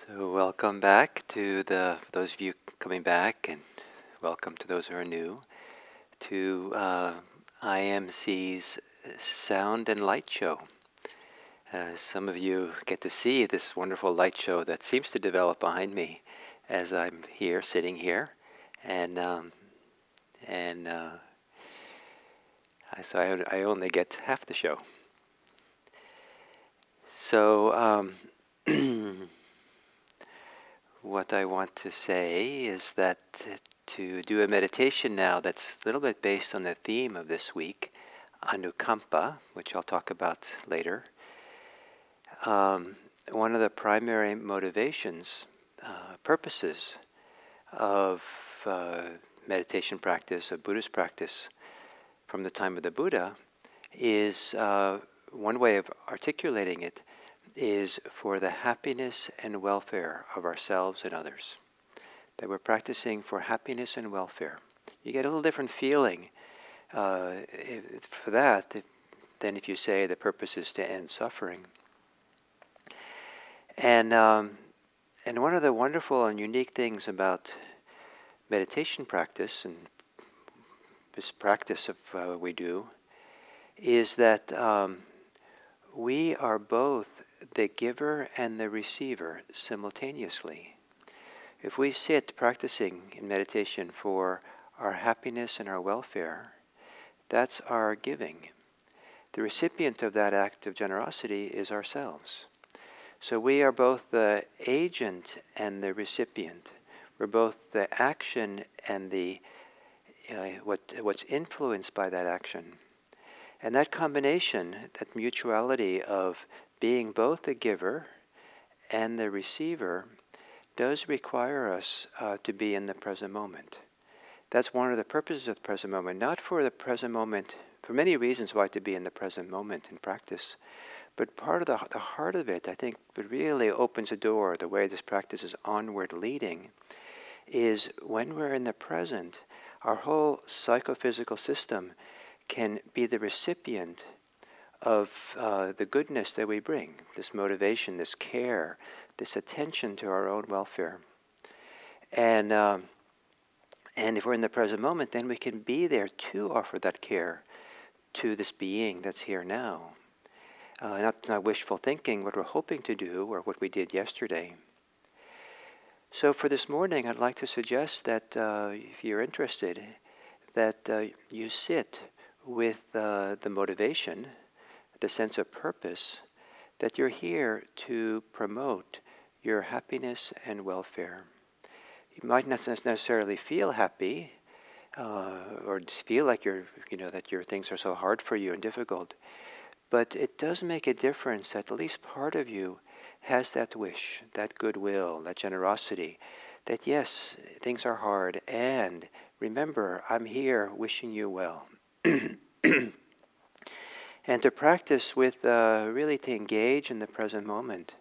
So welcome back to those of you coming back, and welcome to those who are new to IMC's Sound and Light Show. Some of you get to see this wonderful light show that seems to develop behind me as I'm here, sitting here, and so I only get half the show. So. What I want to say is that to do a meditation now that's a little bit based on the theme of this week, Anukampa, which I'll talk about later. One of the primary motivations, purposes of meditation practice, of Buddhist practice from the time of the Buddha, is one way of articulating it is for the happiness and welfare of ourselves and others. That we're practicing for happiness and welfare. You get a little different feeling for that than if you say the purpose is to end suffering. And one of the wonderful and unique things about meditation practice and this practice of we do is that we are both the giver and the receiver simultaneously. If we sit practicing in meditation for our happiness and our welfare, that's our giving. The recipient of that act of generosity is ourselves. So we are both the agent and the recipient. We're both the action and the what's influenced by that action. And that combination, that mutuality of being both the giver and the receiver, does require us to be in the present moment. That's one of the purposes of the present moment, not for the present moment, for many reasons why to be in the present moment in practice, but part of the heart of it, I think, that really opens a door, the way this practice is onward leading, is when we're in the present, our whole psychophysical system can be the recipient of the goodness that we bring, this motivation, this care, this attention to our own welfare. And if we're in the present moment, then we can be there to offer that care to this being that's here now. Not wishful thinking, what we're hoping to do or what we did yesterday. So for this morning, I'd like to suggest that if you're interested, that you sit with the motivation, the sense of purpose, that you're here to promote your happiness and welfare. You might not necessarily feel happy or feel like that your things are so hard for you and difficult, but it does make a difference that at least part of you has that wish, that goodwill, that generosity, that yes, things are hard, and remember, I'm here wishing you well. And to practice with, really to engage in the present moment,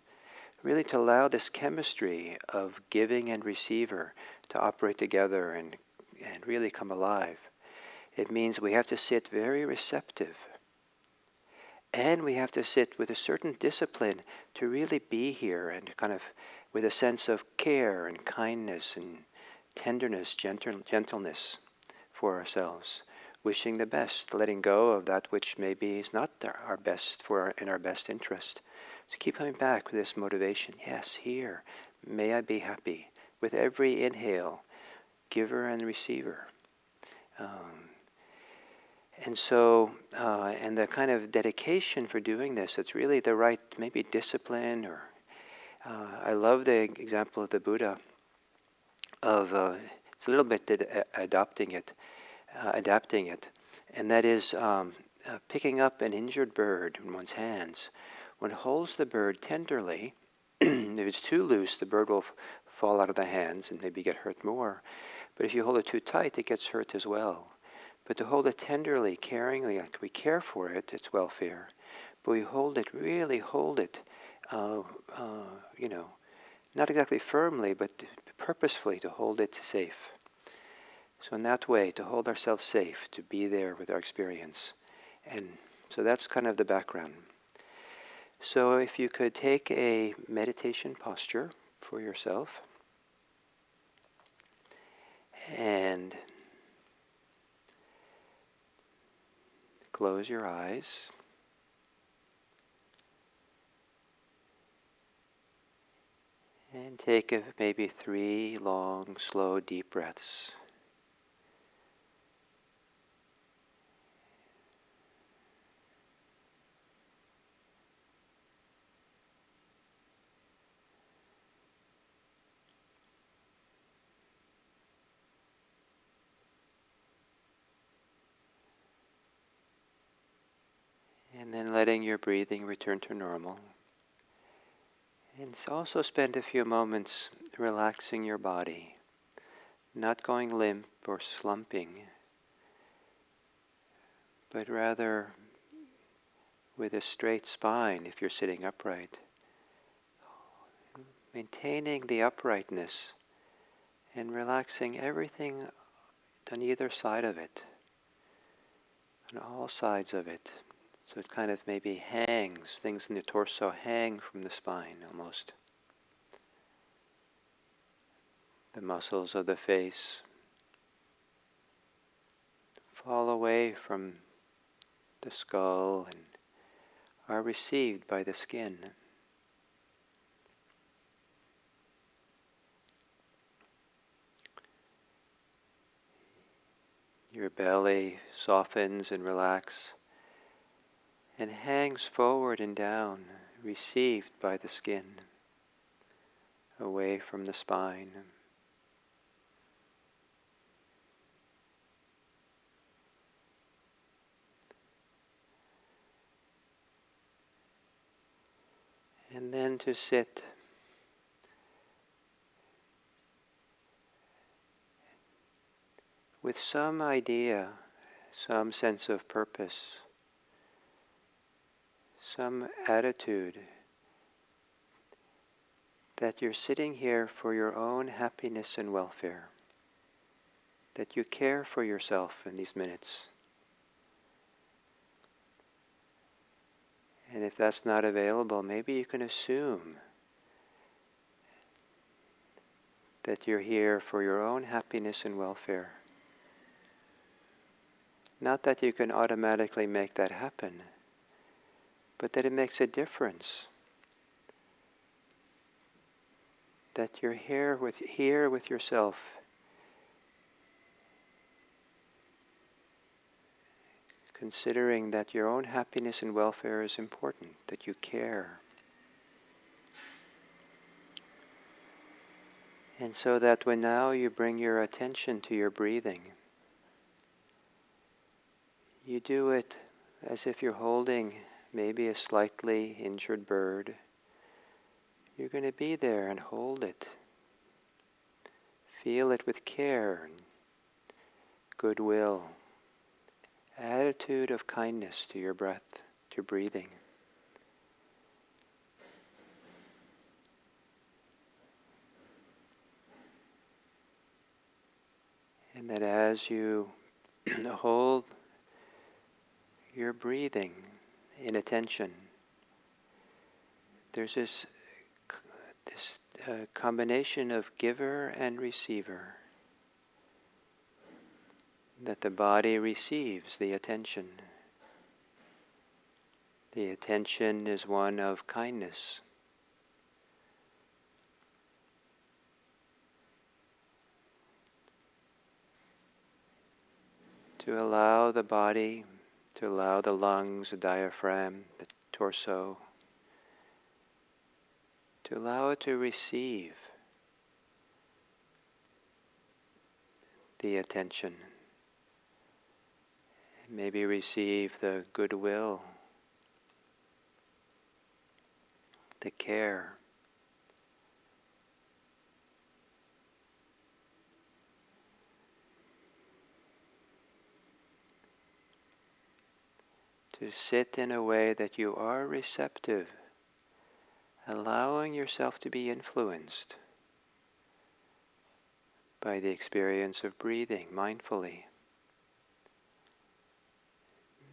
really to allow this chemistry of giving and receiver to operate together and really come alive. It means we have to sit very receptive. And we have to sit with a certain discipline to really be here and kind of with a sense of care and kindness and tenderness, gentleness for ourselves. Wishing the best, letting go of that which maybe is not our best in our best interest. So keep coming back with this motivation. Yes, here, may I be happy. With every inhale, giver and receiver. And the kind of dedication for doing this, it's really the right, maybe discipline or, I love the example of the Buddha of, it's a little bit adapting it, and that is picking up an injured bird in one's hands. One holds the bird tenderly. If it's too loose, the bird will fall out of the hands and maybe get hurt more. But if you hold it too tight, it gets hurt as well. But to hold it tenderly, caringly, like we care for it, it's welfare. But we really hold it, not exactly firmly, but purposefully to hold it safe. So in that way, to hold ourselves safe, to be there with our experience. And so that's kind of the background. So if you could take a meditation posture for yourself. And close your eyes. And take maybe 3 long, slow, deep breaths. And then letting your breathing return to normal. And also spend a few moments relaxing your body, not going limp or slumping, but rather with a straight spine if you're sitting upright. Maintaining the uprightness and relaxing everything on either side of it, on all sides of it. So it kind of maybe hangs, things in the torso hang from the spine almost. The muscles of the face fall away from the skull and are received by the skin. Your belly softens and relaxes and hangs forward and down, received by the skin, away from the spine. And then to sit with some idea, some sense of purpose, some attitude that you're sitting here for your own happiness and welfare, that you care for yourself in these minutes. And if that's not available, maybe you can assume that you're here for your own happiness and welfare. Not that you can automatically make that happen, but that it makes a difference. That you're here with yourself, considering that your own happiness and welfare is important, that you care. And so that when now you bring your attention to your breathing, you do it as if you're holding maybe a slightly injured bird. You're going to be there and hold it. Feel it with care and goodwill. Attitude of kindness to your breath, to breathing. And that as you hold your breathing in attention, there's this combination of giver and receiver, that the body receives the attention. The attention is one of kindness. To allow the body, to allow the lungs, the diaphragm, the torso, to allow it to receive the attention. Maybe receive the goodwill, the care. To sit in a way that you are receptive, allowing yourself to be influenced by the experience of breathing mindfully.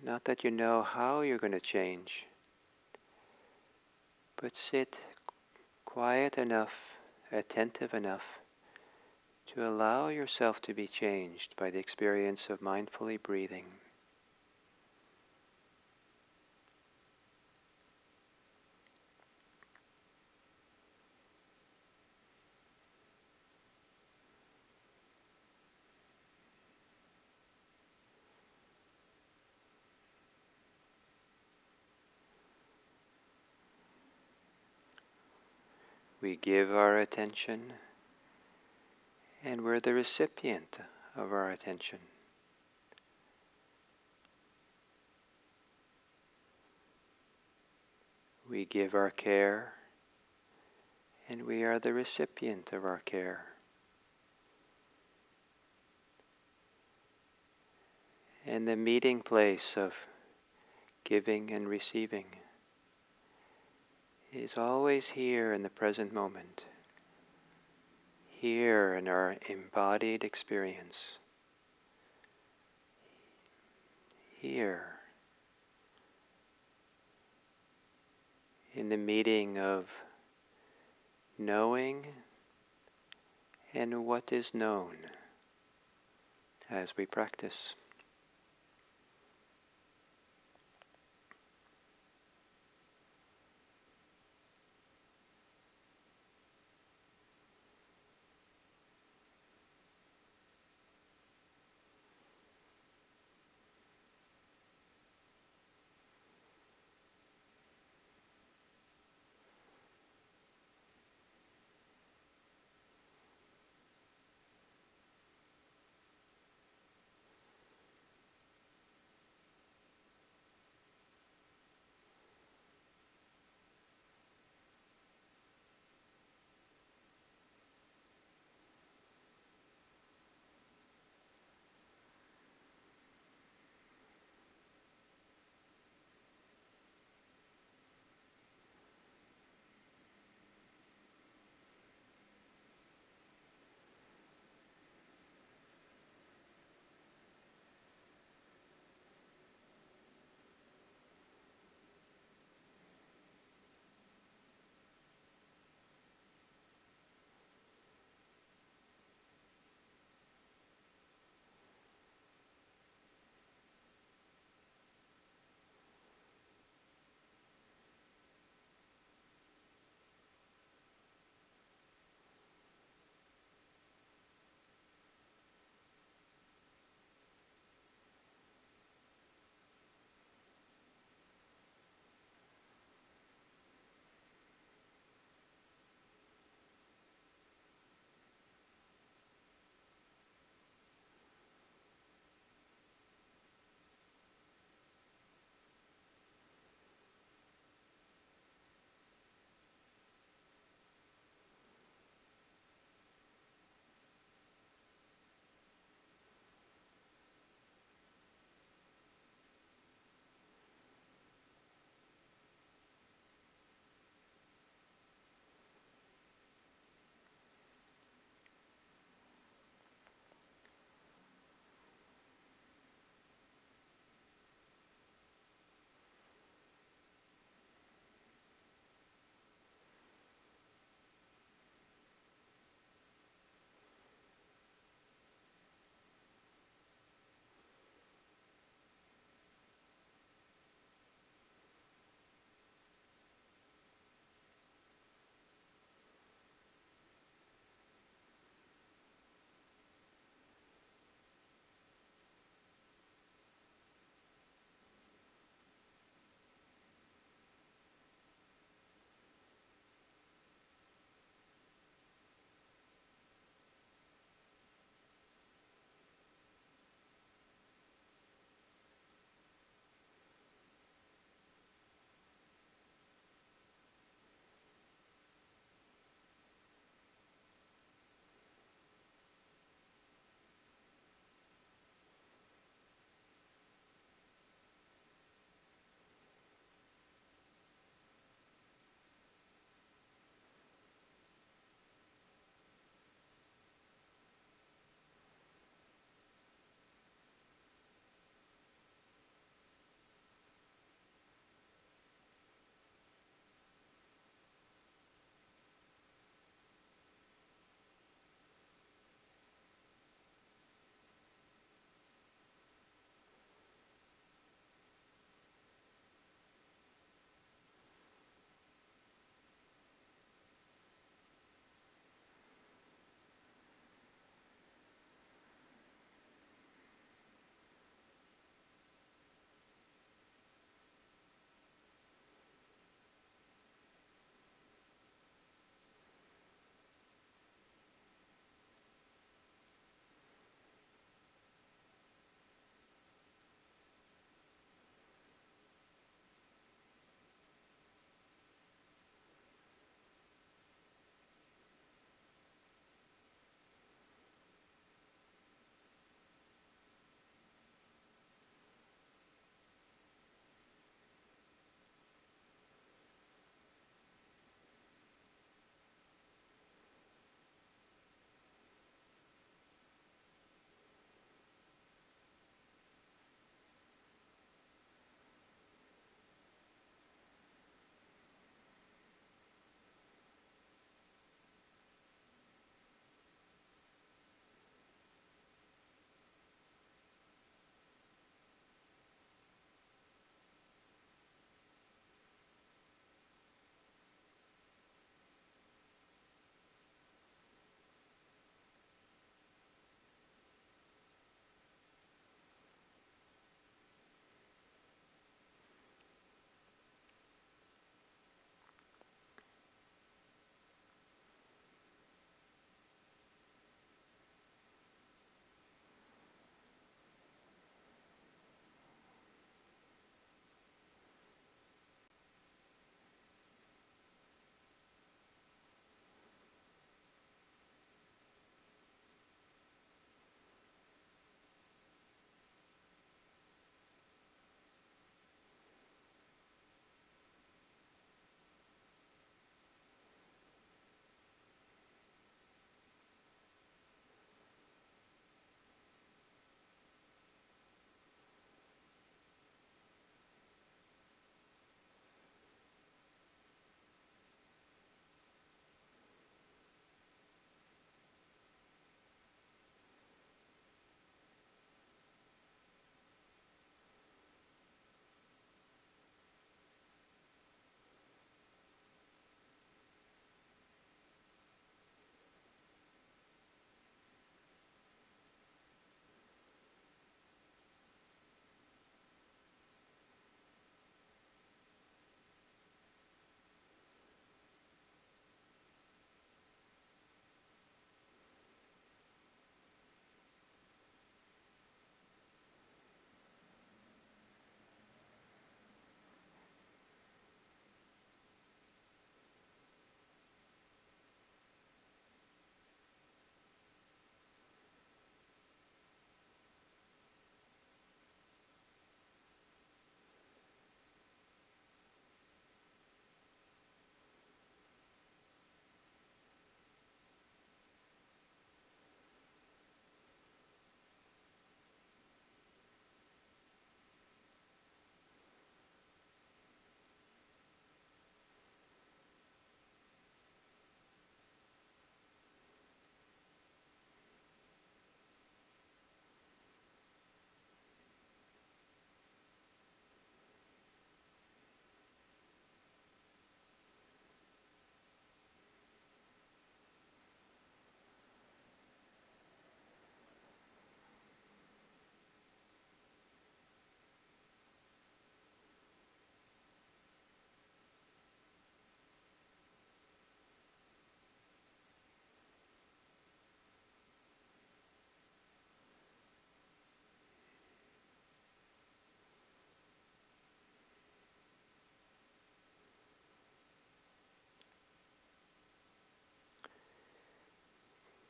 Not that you know how you're going to change, but sit quiet enough attentive enough to allow yourself to be changed by the experience of mindfully breathing. We give our attention, and we're the recipient of our attention. We give our care, and we are the recipient of our care. And the meeting place of giving and receiving is always here in the present moment, here in our embodied experience, here in the meeting of knowing and what is known as we practice.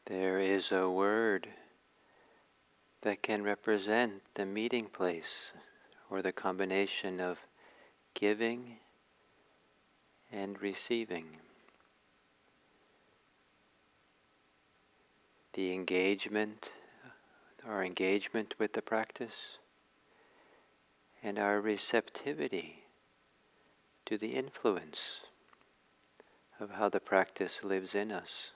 there is a word that can represent the meeting place or the combination of giving and receiving. The engagement, our engagement with the practice, and our receptivity to the influence of how the practice lives in us.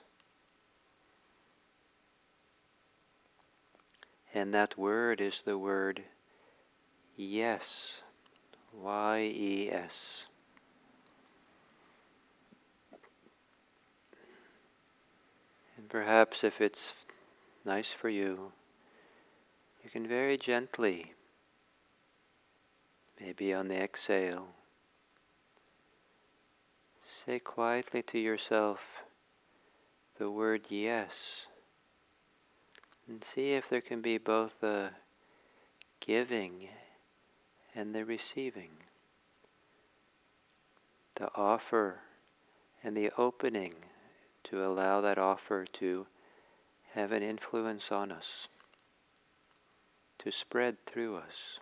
And that word is the word yes, Y-E-S. And perhaps if it's nice for you, you can very gently, maybe on the exhale, say quietly to yourself the word yes, and see if there can be both the giving and the receiving, the offer and the opening to allow that offer to have an influence on us, to spread through us.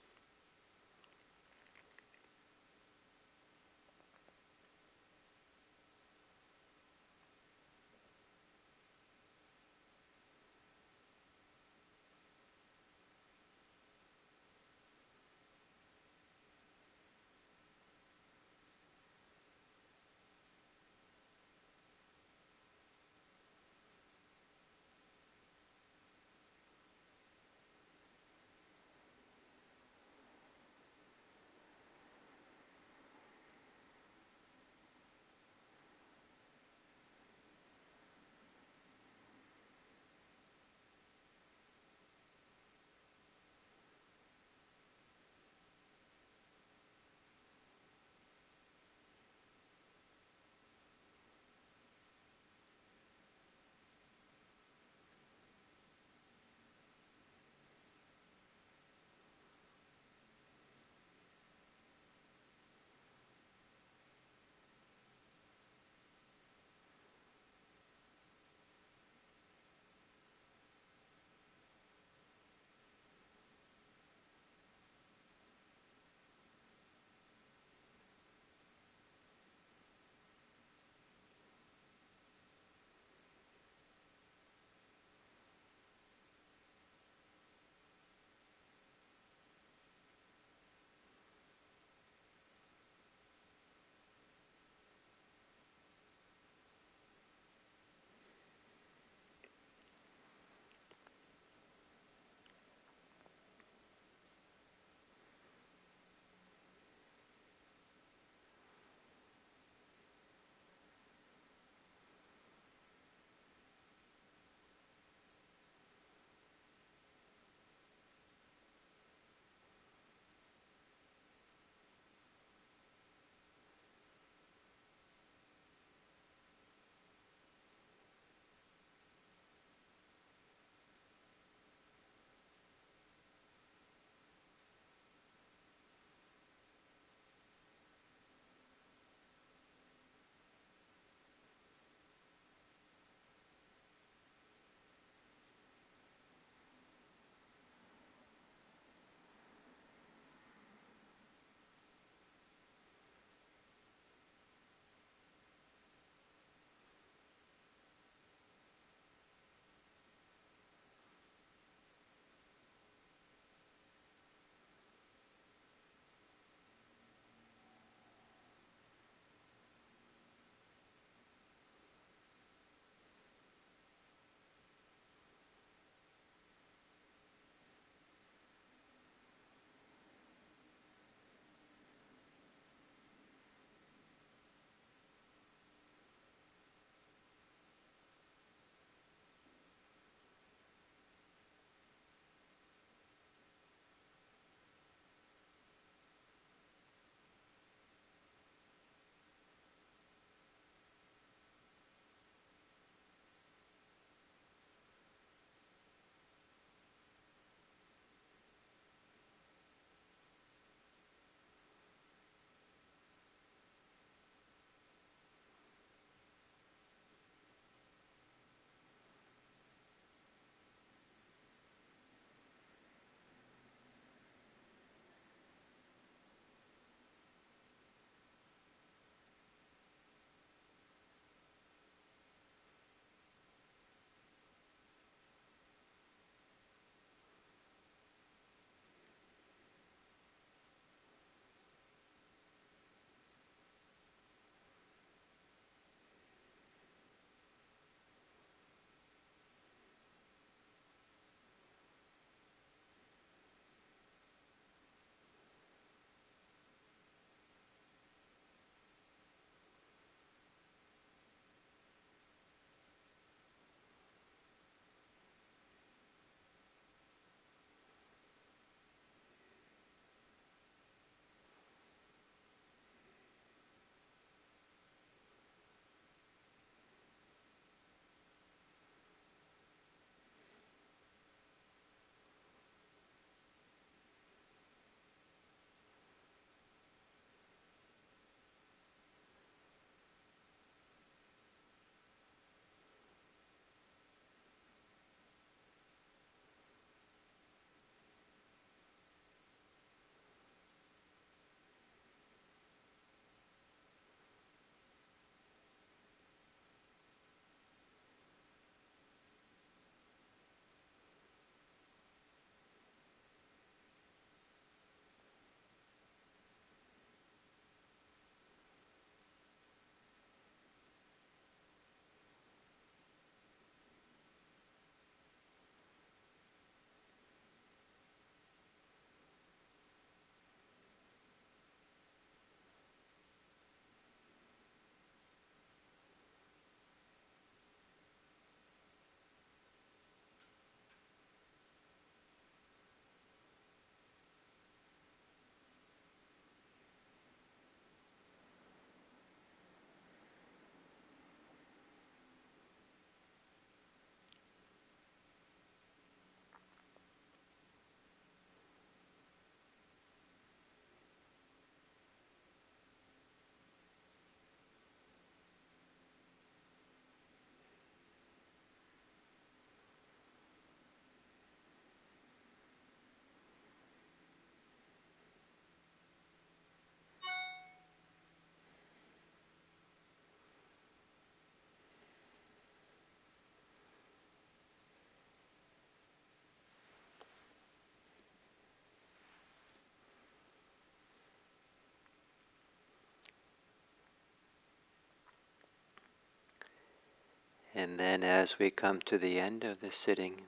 And then as we come to the end of the sitting,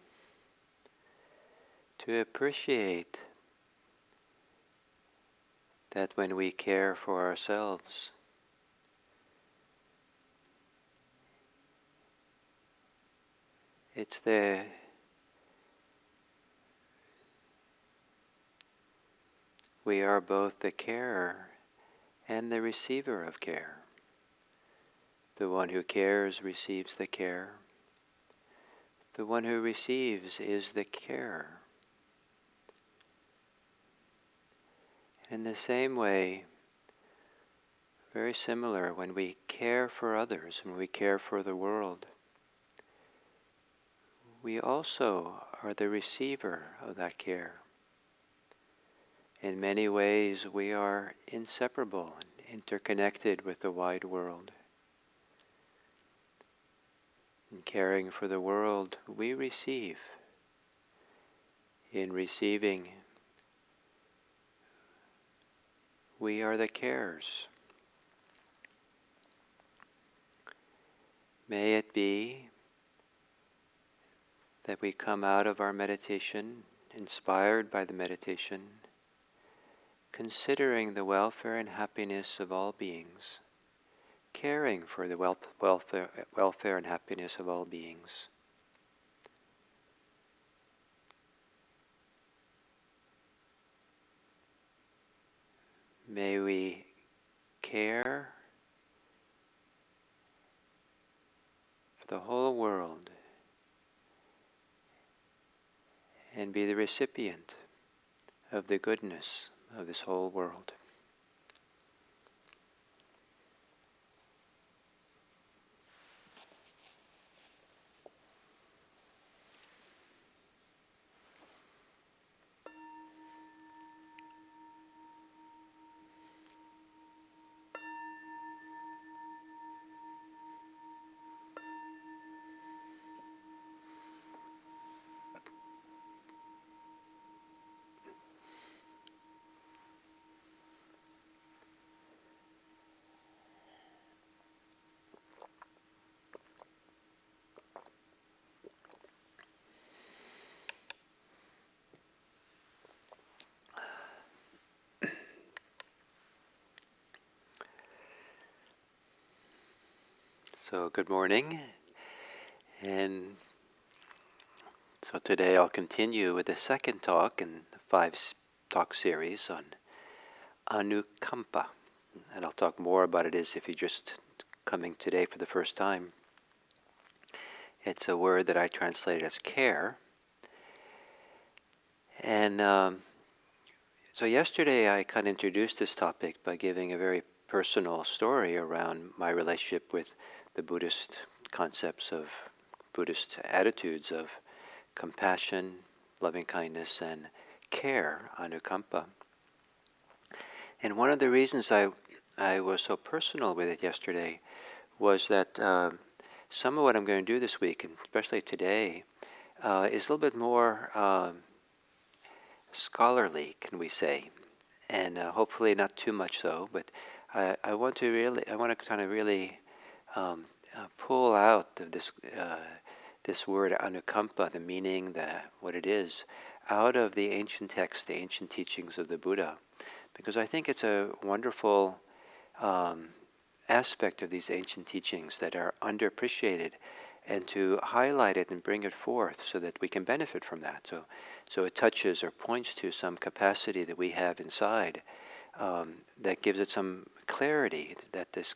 to appreciate that when we care for ourselves, we are both the carer and the receiver of care. The one who cares receives the care. The one who receives is the carer. In the same way, very similar, when we care for others, when we care for the world, we also are the receiver of that care. In many ways, we are inseparable and interconnected with the wide world. In caring for the world, we receive. In receiving, we are the carers. May it be that we come out of our meditation, inspired by the meditation, considering the welfare and happiness of all beings, caring for the welfare and happiness of all beings. May we care for the whole world and be the recipient of the goodness of this whole world. So good morning, and so today I'll continue with the second talk in the 5-talk series on Anukampa, and I'll talk more about it as if you're just coming today for the first time. It's a word that I translate as care, and so yesterday I kind of introduced this topic by giving a very personal story around my relationship with the Buddhist concepts of Buddhist attitudes of compassion, loving kindness, and care, Anukampa. And one of the reasons I was so personal with it yesterday was that some of what I'm going to do this week, and especially today, is a little bit more scholarly, can we say, and hopefully not too much so. But I want to kind of really pull out of this word Anukampa, the meaning, what it is, out of the ancient texts, the ancient teachings of the Buddha, because I think it's a wonderful aspect of these ancient teachings that are underappreciated, and to highlight it and bring it forth so that we can benefit from that. So it touches or points to some capacity that we have inside that gives it some clarity, that this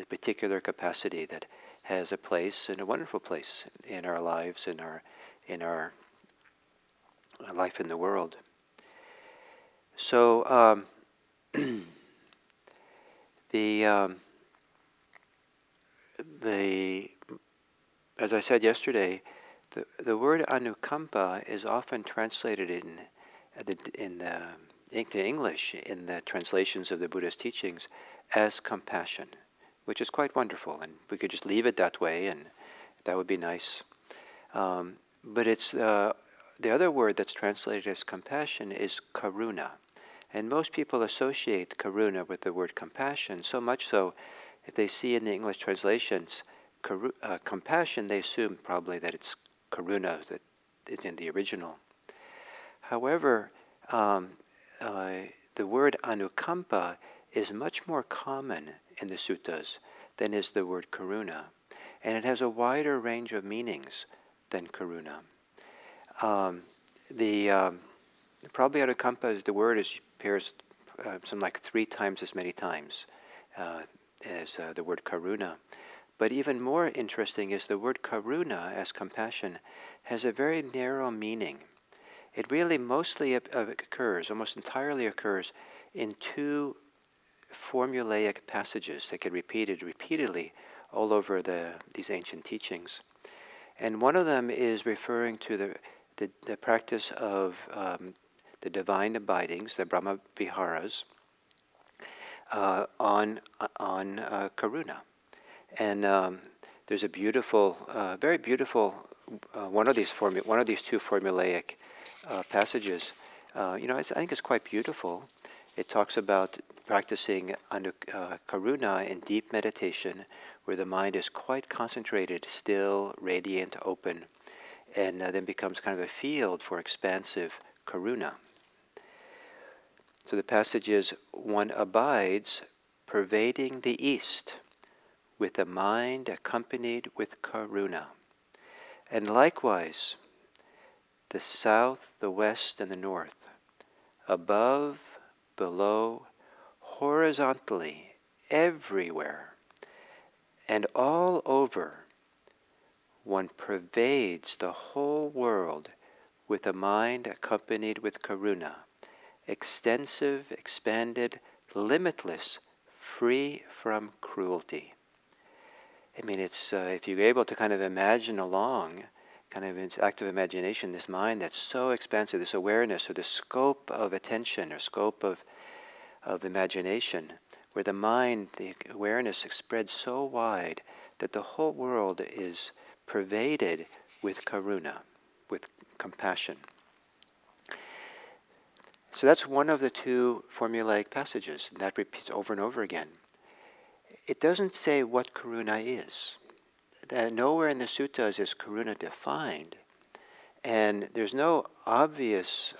particular capacity that has a place, and a wonderful place in our lives, in our life in the world. So as I said yesterday, the word Anukampa is often translated into English in the translations of the Buddhist teachings as compassion, which is quite wonderful, and we could just leave it that way, and that would be nice. But it's the other word that's translated as compassion is karuna, and most people associate karuna with the word compassion, so much so if they see in the English translations compassion, they assume probably that it's karuna that is in the original. However, the word Anukampa is much more common in the suttas than is the word karuna, and it has a wider range of meanings than karuna. Probably Anukampa, the word appears something like 3 times as many times as the word karuna. But even more interesting is the word karuna, as compassion, has a very narrow meaning. It really mostly occurs, almost entirely occurs, in 2 formulaic passages that get repeated repeatedly all over these ancient teachings. And one of them is referring to the practice of the divine abidings, the Brahma Viharas, on karuna. And there's a beautiful, very beautiful one of these 2 formulaic passages. I think it's quite beautiful. It talks about practicing karuna in deep meditation, where the mind is quite concentrated, still, radiant, open, and then becomes kind of a field for expansive karuna. So the passage is, one abides pervading the east with a mind accompanied with karuna. And likewise, the south, the west, and the north, above, below, horizontally, everywhere, and all over, one pervades the whole world with a mind accompanied with karuna, extensive, expanded, limitless, free from cruelty. I mean, it's if you're able to kind of imagine along, kind of in active imagination, this mind that's so expansive, this awareness, or the scope of attention, or scope of imagination, where the mind, the awareness spreads so wide that the whole world is pervaded with karuna, with compassion. So that's one of the 2 formulaic passages, and that repeats over and over again. It doesn't say what karuna is. Nowhere in the suttas is karuna defined, and there's no obvious,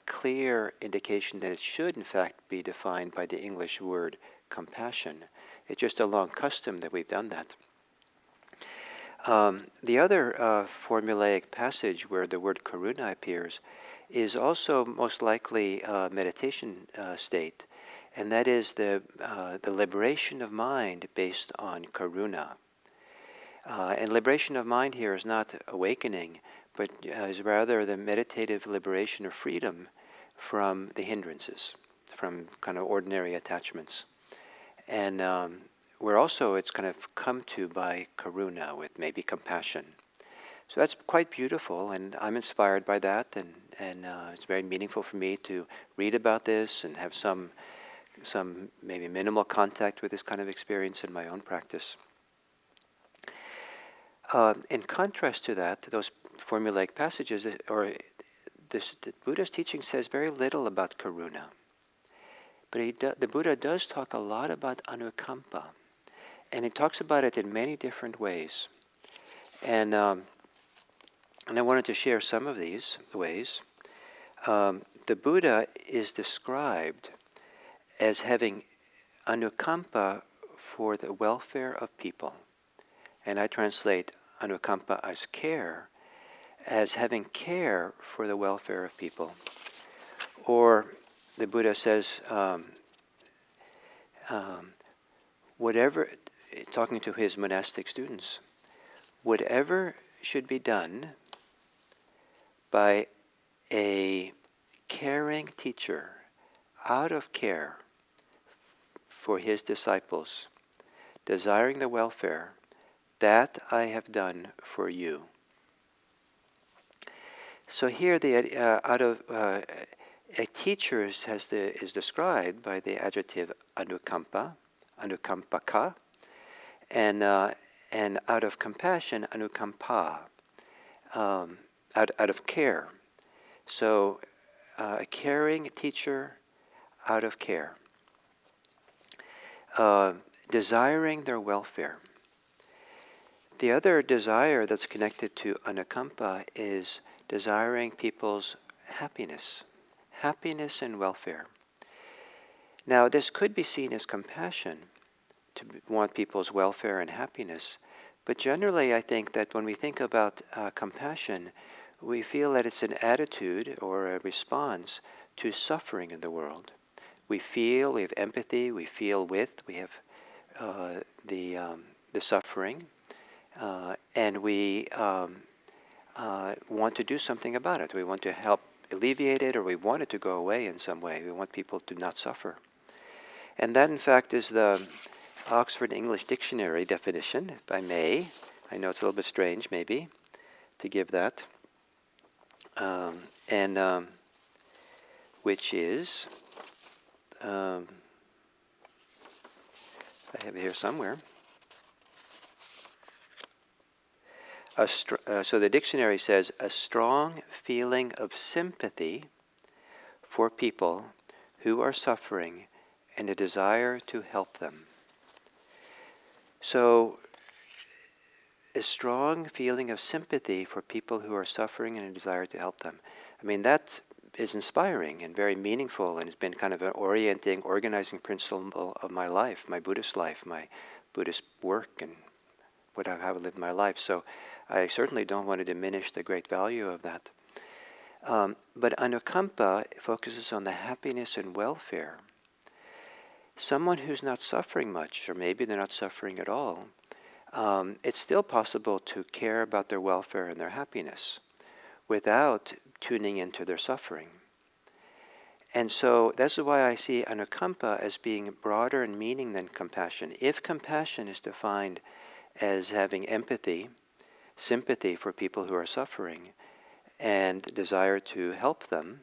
clear indication that it should in fact be defined by the English word compassion. It's just a long custom that we've done that. The other formulaic passage where the word karuna appears is also most likely a meditation state, and that is the liberation of mind based on karuna. And liberation of mind here is not awakening, but is rather the meditative liberation or freedom from the hindrances, from kind of ordinary attachments. And where also it's kind of come to by karuna, with maybe compassion. So that's quite beautiful, and I'm inspired by that, and it's very meaningful for me to read about this and have some maybe minimal contact with this kind of experience in my own practice. In contrast to that, those formulaic passages, the Buddha's teaching says very little about karuna. But the Buddha does talk a lot about Anukampa, and he talks about it in many different ways. And I wanted to share some of these ways. The Buddha is described as having Anukampa for the welfare of people. And I translate Anukampa as care, as having care for the welfare of people. Or the Buddha says, whatever, talking to his monastic students, whatever should be done by a caring teacher out of care for his disciples, desiring the welfare, that I have done for you. So here, a teacher is described by the adjective Anukampa, Anukampaka, and out of compassion, Anukampa, out of care. So a caring teacher out of care, desiring their welfare. The other desire that's connected to Anukampa is desiring people's happiness, happiness and welfare. Now, this could be seen as compassion, to want people's welfare and happiness, but generally I think that when we think about compassion, we feel that it's an attitude or a response to suffering in the world. We feel, we have empathy, we feel with, we have the suffering, and we want to do something about it. We want to help alleviate it, or we want it to go away in some way. We want people to not suffer. And that, in fact, is the Oxford English Dictionary definition, if I may. I know it's a little bit strange, maybe, to give that. Which is, I have it here somewhere. So the dictionary says, a strong feeling of sympathy for people who are suffering and a desire to help them. So, a strong feeling of sympathy for people who are suffering and a desire to help them. I mean, that is inspiring and very meaningful, and has been kind of an organizing principle of my life, my Buddhist work, and how I live my life. So I certainly don't want to diminish the great value of that. But Anukampa focuses on the happiness and welfare. Someone who's not suffering much, or maybe they're not suffering at all, it's still possible to care about their welfare and their happiness without tuning into their suffering. And so that's why I see Anukampa as being broader in meaning than compassion. If compassion is defined as having empathy, sympathy for people who are suffering, and desire to help them,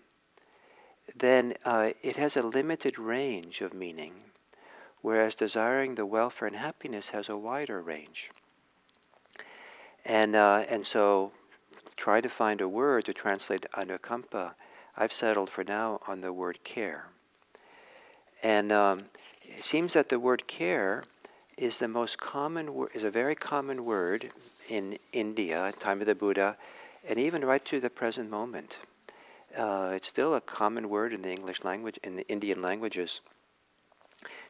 then it has a limited range of meaning, whereas desiring the welfare and happiness has a wider range. And so try to find a word to translate Anukampa. I've settled for now on the word care. And it seems that the word care is the most common is a very common word in India at the time of the Buddha, and even right to the present moment. It's still a common word in the English language, in the Indian languages.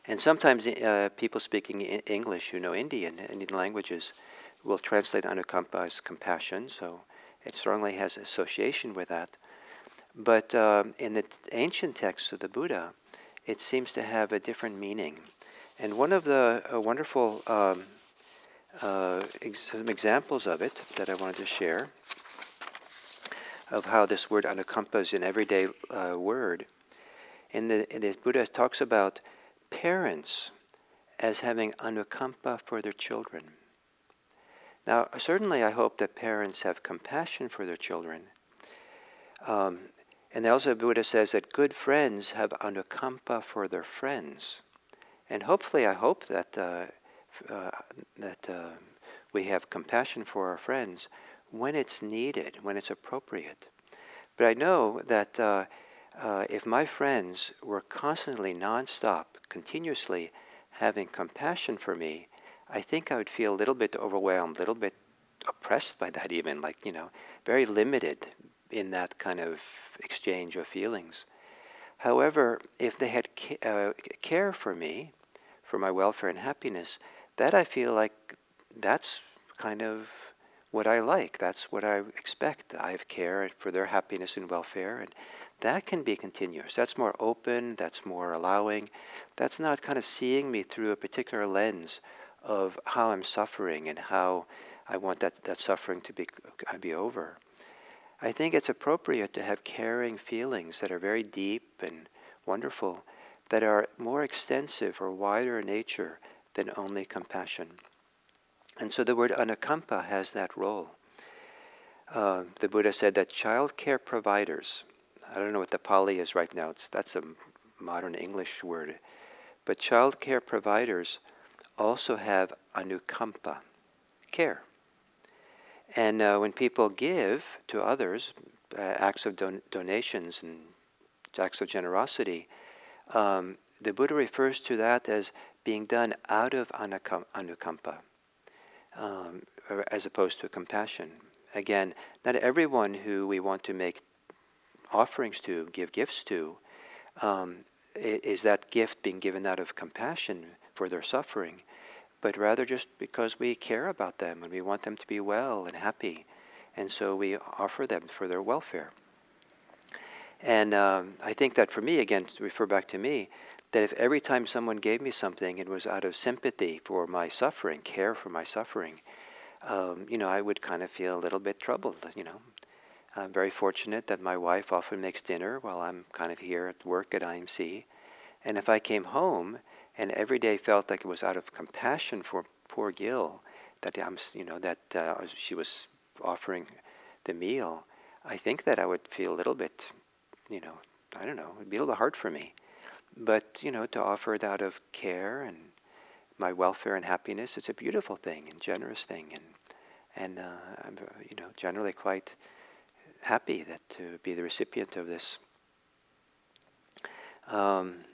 And sometimes people speaking English who know Indian languages will translate Anukampa as compassion, so it strongly has association with that. But in the ancient texts of the Buddha, it seems to have a different meaning. And one of the wonderful some examples of it that I wanted to share, of how this word Anukampa is an everyday word. In the Buddha talks about parents as having Anukampa for their children. Now, certainly I hope that parents have compassion for their children. And also Buddha says that good friends have Anukampa for their friends. And hopefully I hope that we have compassion for our friends when it's needed, when it's appropriate. But I know that if my friends were constantly, nonstop, continuously having compassion for me, I think I would feel a little bit overwhelmed, a little bit oppressed by that even, very limited in that kind of exchange of feelings. However, if they had care for me, for my welfare and happiness, that I feel like that's kind of what I like. That's what I expect. I have care for their happiness and welfare, and that can be continuous. That's more open, that's more allowing. That's not kind of seeing me through a particular lens of how I'm suffering and how I want that suffering to be over. I think it's appropriate to have caring feelings that are very deep and wonderful, that are more extensive or wider in nature than only compassion. And so the word Anukampa has that role. The Buddha said that child care providers, I don't know what the Pali is right now, that's a modern English word, but child care providers also have Anukampa, care. And when people give to others, acts of donations and acts of generosity, the Buddha refers to that as being done out of Anukampa, as opposed to compassion. Again, not everyone who we want to make offerings to, give gifts to, is that gift being given out of compassion for their suffering, but rather just because we care about them and we want them to be well and happy, and so we offer them for their welfare. And I think that for me, again, to refer back to me, that if every time someone gave me something, it was out of sympathy for my suffering, care for my suffering, I would kind of feel a little bit troubled. I'm very fortunate that my wife often makes dinner while I'm kind of here at work at IMC. And if I came home and every day felt like it was out of compassion for poor Gil, that she was offering the meal, I think that I would feel a little bit, I don't know, it'd be a little hard for me. But, to offer it out of care and my welfare and happiness, it's a beautiful thing and generous thing. And I'm, generally quite happy that to be the recipient of this. And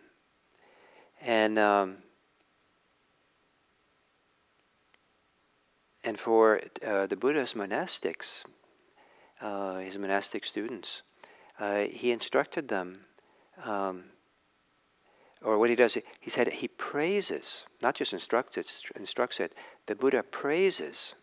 for the Buddha's monastics, his monastic students, he instructed them, or what he does, he said he praises, not just instructs it, the Buddha praises,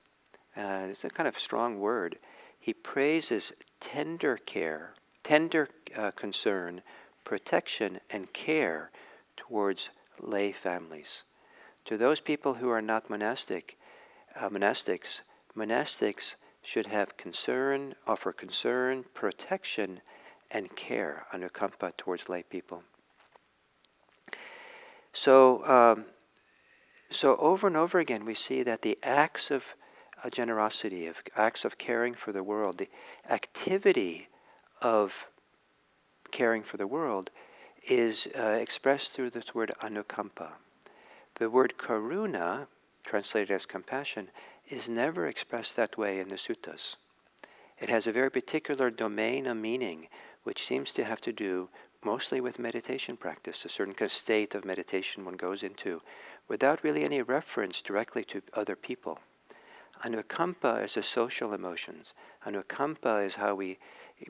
it's a kind of strong word, he praises tender care, tender concern, protection, and care towards lay families. To those people who are not monastics should have concern, offer concern, protection, and care, Anukampa, towards lay people. So over and over again we see that the acts of generosity, of acts of caring for the world, the activity of caring for the world is expressed through this word Anukampa. The word karuna, translated as compassion, is never expressed that way in the suttas. It has a very particular domain of meaning, which seems to have to do mostly with meditation practice, a certain kind of state of meditation one goes into, without really any reference directly to other people. Anukampa is a social emotions. Anukampa is how we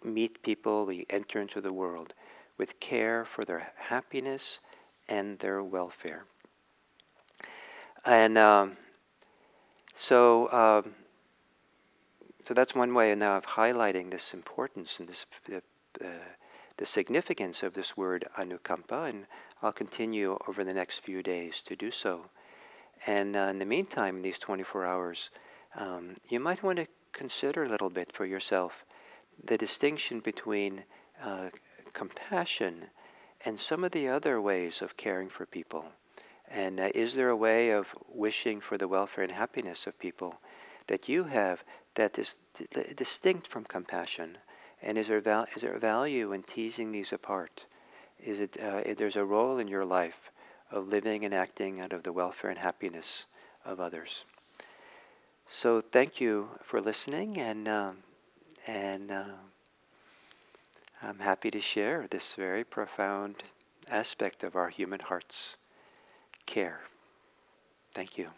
meet people, we enter into the world, with care for their happiness and their welfare. And so that's one way now of highlighting this importance and this the significance of this word Anukampa, and I'll continue over the next few days to do so. And in the meantime, in these 24 hours, you might want to consider a little bit for yourself the distinction between compassion and some of the other ways of caring for people. And is there a way of wishing for the welfare and happiness of people that you have that is distinct from compassion? And is there value in teasing these apart? Is it there's a role in your life of living and acting out of the welfare and happiness of others? So thank you for listening, and I'm happy to share this very profound aspect of our human heart's care. Thank you.